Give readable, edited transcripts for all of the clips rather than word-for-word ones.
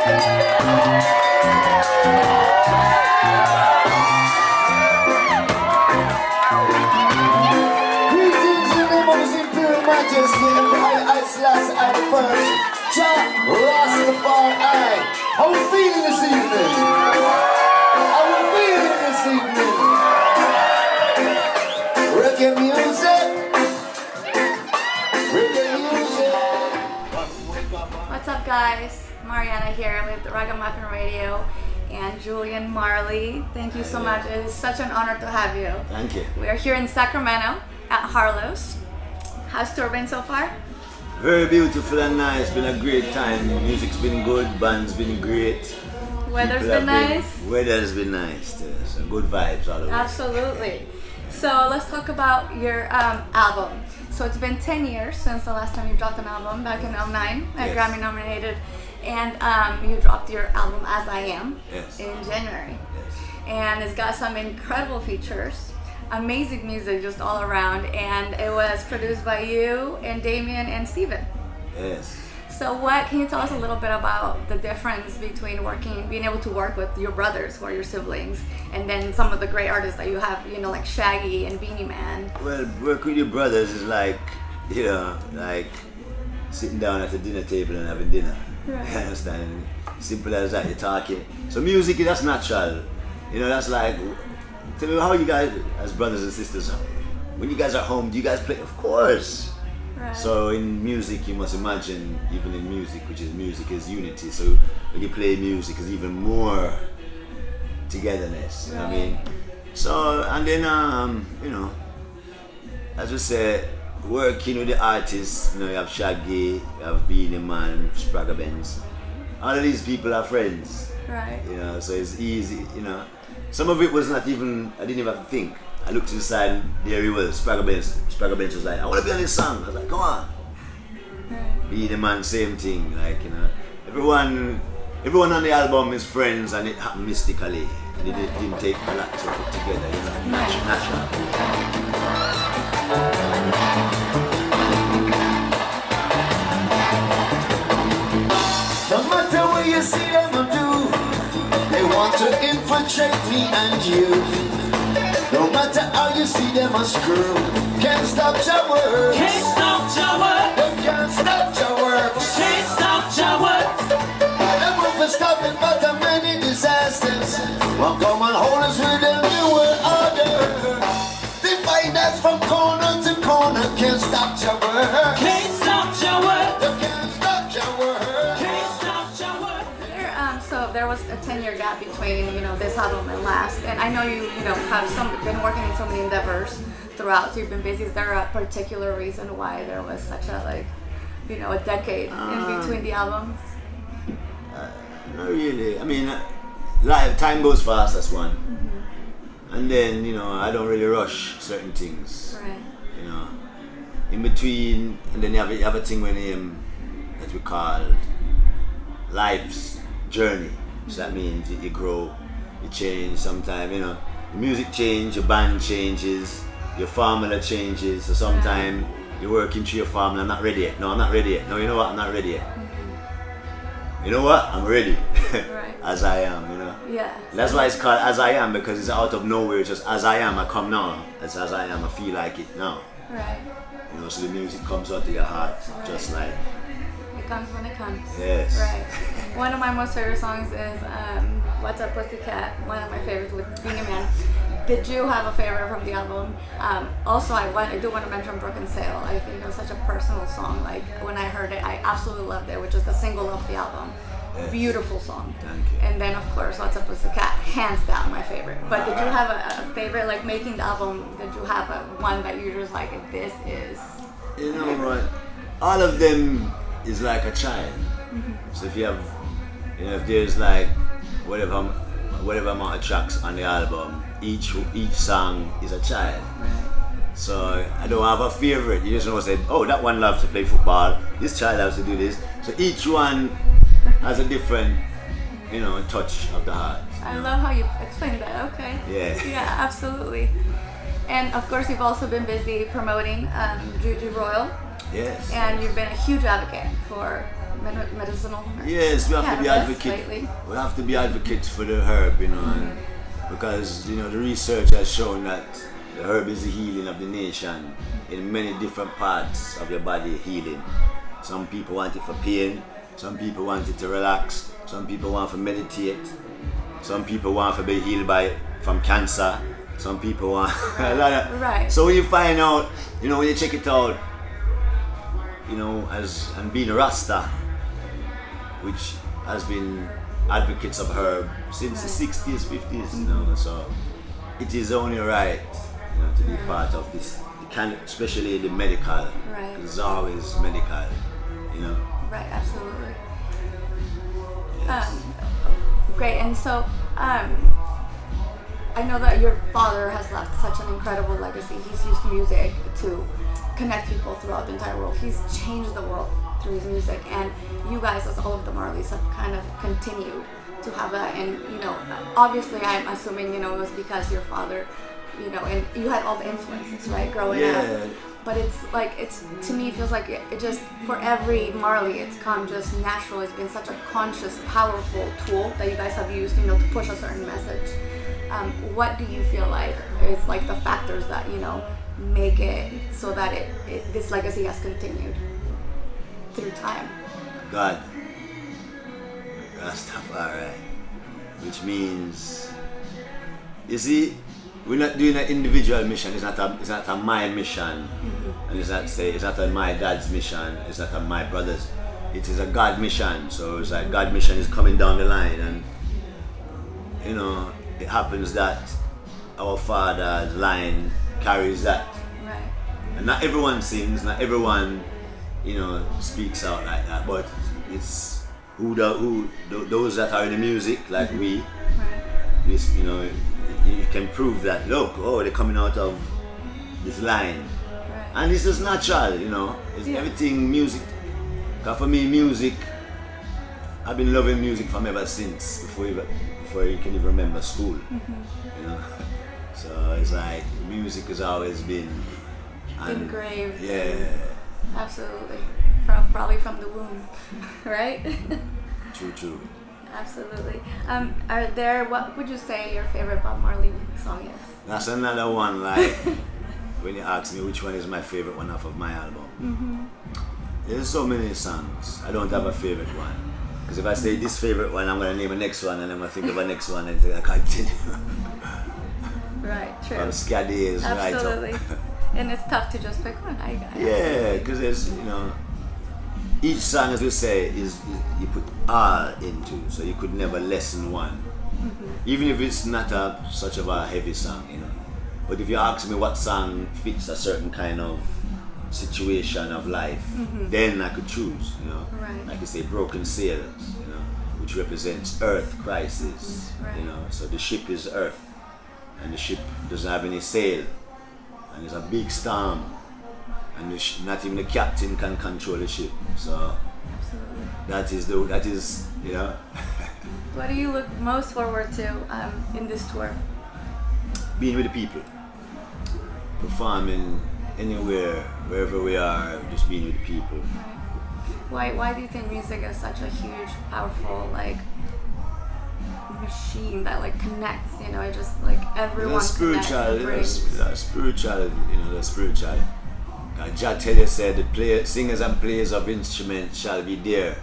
Majesty, I slash at first. Jah Rastafari. How we feeling this evening? How we feeling this evening? Reggae music. Reggae music. What's up, guys? Mariana here with Raggamuffin Radio and Julian Marley. Thank you so much. It is such an honor to have you. Thank you. We are here in Sacramento at Harlow's. How's tour been so far? Very beautiful and nice. Been a great time. Music's been good. Band's been great. Weather's been nice. Weather's been nice too. So good vibes all over. Absolutely. So let's talk about your album. So it's been 10 years since the last time you dropped an album, back in '09, Yes. Grammy nominated, and you dropped your album As I Am Yes. in January. Yes. And it's got some incredible features. Amazing music just all around, and it was produced by you and Damien and Steven. Yes. So what can you tell us a little bit about the difference between being able to work with your brothers who are your siblings, and then some of the great artists that you have, you know, like Shaggy and Beanie Man? Well, work with your brothers is like, you know, like sitting down at a dinner table and having dinner. Right. You understand? Simple as that, you're talking. So music, that's natural. You know, that's like, tell me how you guys, as brothers and sisters, when you guys are home, do you guys play? Of course. Right. So in music, you must imagine, even in music, which is music is unity. So when you play music, is even more togetherness. You know what I mean? So and then you know, as we say, working with the artists. You know, you have Shaggy, you have Beanie Man, Spragga Benz. All of these people are friends. Right. You know, so it's easy. You know, some of it was not even. I didn't even have to think. I looked to the side, and there he was. Spragga Benz. Spragga Benz was like, "I want to be on this song." I was like, "Come on." Right. Beanie Man, same thing. Like, you know, everyone on the album is friends, and it happened mystically. It didn't take a lot to put together. You know, natural. No matter what you see them do, they want to infiltrate me and you. No matter how you see them a screw, can't stop your words. Can't stop your work. They can't stop your words. Can't stop your work. Them will stop it, but the many disasters won't come and hold us with them new world order. Divide us from corner to corner, can't stop your work. Can't stop your work. They can't stop your work. Can't stop your work. So there was a 10-year gap between, you know, this album and last, and I know you know, have been working in so many endeavors throughout. So you've been busy. Is there a particular reason why there was such a, like, you know, a decade in between the albums? Not really. I mean, time goes fast. That's one. Mm-hmm. And then, you know, I don't really rush certain things. Right. You know, in between, and then you have a thing when that we call life's journey. So that means you grow, you change. Sometimes, you know, the music change, your band changes, your formula changes. So sometimes you're working through your formula. I'm not ready yet. No, I'm not ready yet. No, you know what? I'm not ready yet. You know what? I'm ready. Right. As I am, you know. Yeah. That's why it's called As I Am, because it's out of nowhere. It's just as I am, I come now. It's as I am, I feel like it now. Right. You know, so the music comes out of your heart, just like. It comes when it comes. Yes. Right. One of my most favorite songs is What's Up Pussycat, one of my favorites with Beanie Man. Did you have a favorite from the album? Also, I do want to mention Broken Sail. I think it was such a personal song. Like, when I heard it, I absolutely loved it, which is the single of the album. Yes. Beautiful song. Thank you. And then, of course, What's Up Pussycat, hands down my favorite. But did you have a favorite, like, making the album? Did you have one that you're just like, this is... You know what? All of them is like a child. So if you have, you know, if there's like whatever amount of tracks on the album, each song is a child. So I don't have a favorite. You just know, say, oh, that one loves to play football. This child loves to do this. So each one has a different, you know, touch of the heart. I love how you explained that. Okay. Yeah. Yeah, absolutely. And of course, you've also been busy promoting Juju Royal Yes. And you've been a huge advocate for medicinal. Yes, we have to be cannabis advocates. lately. We have to be advocates for the herb, you know, and because you know the research has shown that the herb is the healing of the nation in many different parts of your body. Healing. Some people want it for pain. Some people want it to relax. Some people want to meditate. Some people want to be healed from cancer. Some people want a lot of. Right. So when you find out, you know, when you check it out, you know, and being a Rasta, which has been advocates of herb since the 60s, 50s, you know, so it is only right, you know, to be part of this, especially the medical. Right. It's always medical, you know. Right, absolutely. Yes. Great, and so I know that your father has left such an incredible legacy. He's used music to connect people throughout the entire world. He's changed the world through his music, and you guys, as all of the Marleys, have kind of continued to have that. And you know, obviously, I'm assuming, you know, it was because your father, you know, and you had all the influences, right, growing up. But it's like, to me, it feels like it just, for every Marley, it's come just natural. It's been such a conscious, powerful tool that you guys have used, you know, to push a certain message. What do you feel like is like the factors that, you know, make it so that this legacy has continued through time? God, Rastafari, which means, you see, we're not doing an individual mission. It's not a my mission, and it's not a my dad's mission. It's not a my brother's. It is a God mission. So it's like God mission is coming down the line, and you know, it happens that our father's line carries that. Right. And not everyone sings, not everyone, you know, speaks out like that. But it's those that are in the music, like we, Right. you know, you can prove that. Look, they're coming out of this line, Right. and it's just natural, you know. It's everything music. Cause for me, music, I've been loving music from ever since before you can even remember school, you know. So it's like music has always been Engraved. Yeah. Absolutely. Probably from the womb, right? True. Absolutely. What would you say your favorite Bob Marley song is? That's another one, like, when you ask me which one is my favorite one off of my album. There's so many songs. I don't have a favorite one. Because if I say this favorite one, I'm going to name a next one, and I'm going to think of a next one, and I continue. Right, true. From ska days right Absolutely. up. And it's tough to just pick one. Yeah, because there's, you know, each song, as we say, is you put all into, so you could never lessen one. Even if it's not such of a heavy song, you know. But if you ask me what song fits a certain kind of situation of life, then I could choose, you know. Right. Like you say, Broken Sailors, you know, which represents Earth crisis, Right. you know. So the ship is Earth, and the ship doesn't have any sail, and it's a big storm, and not even the captain can control the ship. So Absolutely. that is, you know. What do you look most forward to in this tour? Being with the people, performing anywhere, wherever we are, just being with the people. Why do you think music is such a huge, powerful, like, machine that like connects? You know, it just like everyone The connects and brings. spiritual, you know, the spiritual. Jah tell you said the singers and players of instruments shall be there.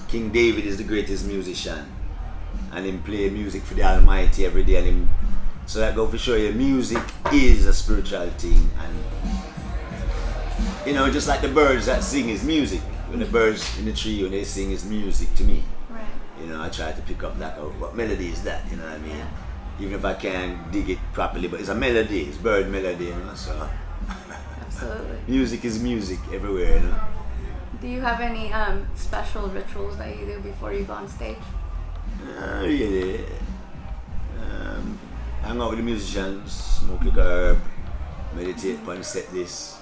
King David is the greatest musician, and him play music for the Almighty every day, and him. So that go for show you, music is a spiritual thing, and you know, just like the birds that sing is music. When the birds in the tree, when they sing, is music to me. Right. You know, I try to pick up that. What melody is that? You know what I mean? Even if I can't dig it properly, but it's a melody. It's bird melody, you know. So Absolutely. music is music everywhere, you know. Do you have any special rituals that you do before you go on stage? Really. Hang out with the musicians, smoke like a herb, meditate upon the set list.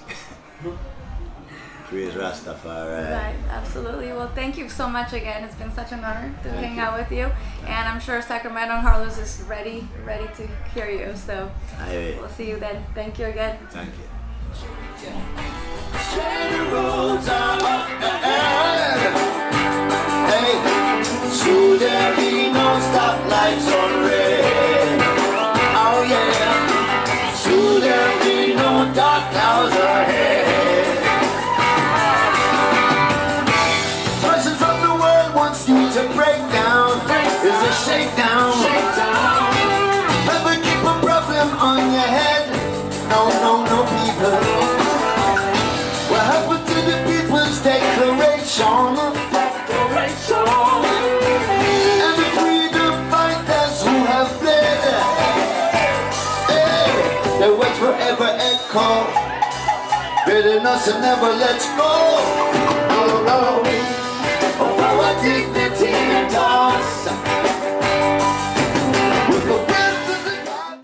Praise Rastafari. Right, absolutely. Well, thank you so much again. It's been such an honor to hang out with you. And I'm sure Sacramento and Harlow's is ready to hear you. So Aye. we'll see you then. Thank you again. Thank you. Say the roads are up ahead. Hey, should there be no stoplights on red? Oh yeah. Should there be no dark clouds ahead? Person from the world wants you to break down. Is a shakedown. Ever keep a problem on your head? No, no, no, people. What happened to the people's declaration? And the freedom fighters who have bled. Hey, their words forever echo. Bitterness and never let's go. No, no. Oh, how I did this.